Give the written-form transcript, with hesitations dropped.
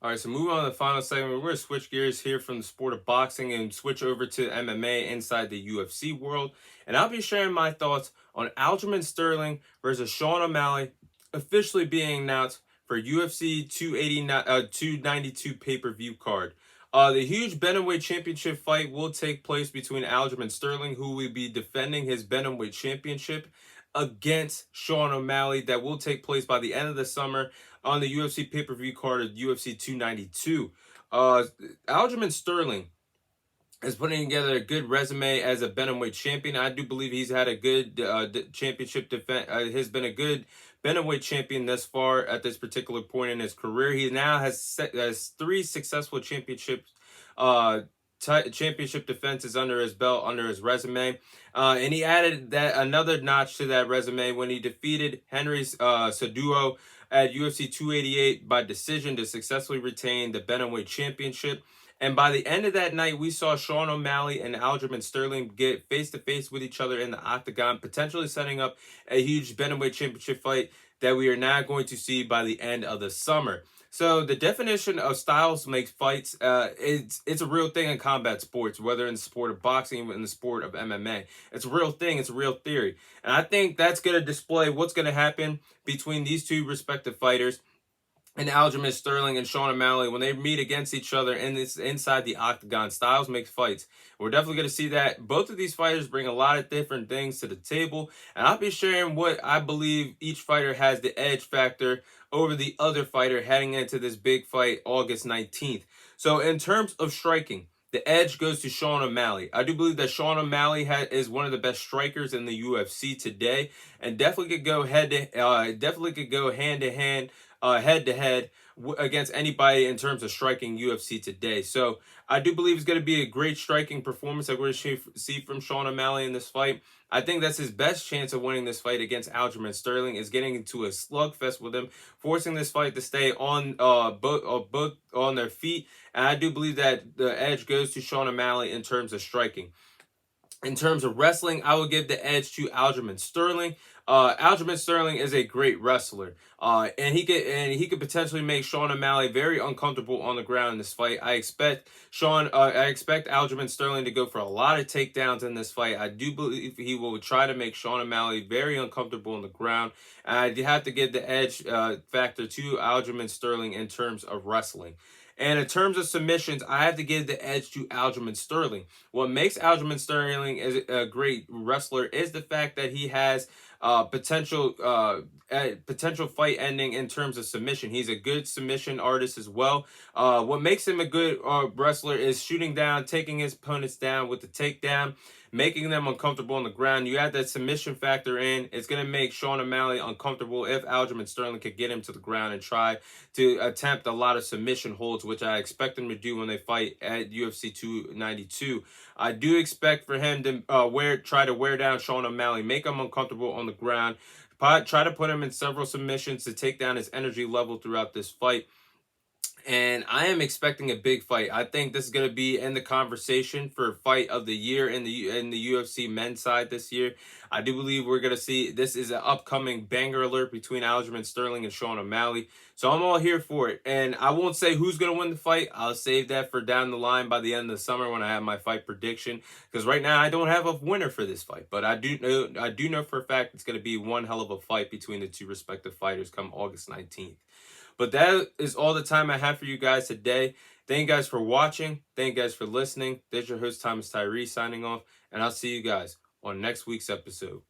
All right, so moving on to the final segment, we're going to switch gears here from the sport of boxing and switch over to MMA inside the UFC world. And I'll be sharing my thoughts on Aljamain Sterling versus Sean O'Malley, officially being announced for UFC 289, 292 pay-per-view card. The huge Bantamweight Championship fight will take place between Aljamain Sterling, who will be defending his Bantamweight Championship, against Sean O'Malley. That will take place by the end of the summer on the UFC pay-per-view card of UFC 292. Uh, Aljamain Sterling is putting together a good resume as a bantamweight champion. I do believe he's had a good championship defense. Has been a good bantamweight champion thus far at this particular point in his career. He now has three successful uh, championship defenses under his belt, under his resume. And he added that another notch to that resume when he defeated Henry Cejudo at UFC 288 by decision to successfully retain the bantamweight championship. And by the end of that night, we saw Sean O'Malley and Aljamain Sterling get face to face with each other in the octagon, potentially setting up a huge bantamweight championship fight that we are now going to see by the end of the summer. So the definition of styles makes fights. It's a real thing in combat sports, whether in the sport of boxing, in the sport of MMA. It's a real thing. It's a real theory, and I think that's going to display what's going to happen between these two respective fighters and Aljamain Sterling and Sean O'Malley when they meet against each other in this inside the octagon. Styles make fights. We're definitely going to see that. Both of these fighters bring a lot of different things to the table, and I'll be sharing what I believe each fighter has the edge factor over the other fighter heading into this big fight August 19th. So in terms of striking, the edge goes to Sean O'Malley. I do believe that Sean O'Malley is one of the best strikers in the UFC today, and definitely could go hand to hand, head to head against anybody in terms of striking UFC today. So I do believe it's going to be a great striking performance that we're going to see from Sean O'Malley in this fight. I think that's his best chance of winning this fight against Aljamain Sterling, is getting into a slugfest with him, forcing this fight to stay on both on their feet. And I do believe that the edge goes to Sean O'Malley in terms of striking. In terms of wrestling, I would give the edge to Aljamain Sterling. Aljamain Sterling is a great wrestler, and he could potentially make Sean O'Malley very uncomfortable on the ground in this fight. I expect Aljamain Sterling to go for a lot of takedowns in this fight. I do believe he will try to make Sean O'Malley very uncomfortable on the ground. And I have to give the edge factor to Aljamain Sterling in terms of wrestling. And in terms of submissions, I have to give the edge to Aljamain Sterling. What makes Aljamain Sterling a great wrestler is the fact that he has potential fight ending in terms of submission. He's a good submission artist as well. What makes him a good wrestler is shooting down, taking his opponents down with the takedown, making them uncomfortable on the ground. You add that submission factor in, it's going to make Sean O'Malley uncomfortable if Aljamain Sterling could get him to the ground and try to attempt a lot of submission holds, which I expect him to do when they fight at UFC 292. I do expect for him to try to wear down Sean O'Malley, make him uncomfortable on the ground, try to put him in several submissions to take down his energy level throughout this fight. And I am expecting a big fight. I think this is going to be in the conversation for fight of the year in the UFC men's side this year. I do believe we're going to see this is an upcoming banger alert between Aljamain Sterling and Sean O'Malley. So I'm all here for it. And I won't say who's going to win the fight. I'll save that for down the line by the end of the summer when I have my fight prediction. Because right now I don't have a winner for this fight. But I do know for a fact it's going to be one hell of a fight between the two respective fighters come August 19th. But that is all the time I have for you guys today. Thank you guys for watching. Thank you guys for listening. There's your host, Thomas Tyree, signing off. And I'll see you guys on next week's episode.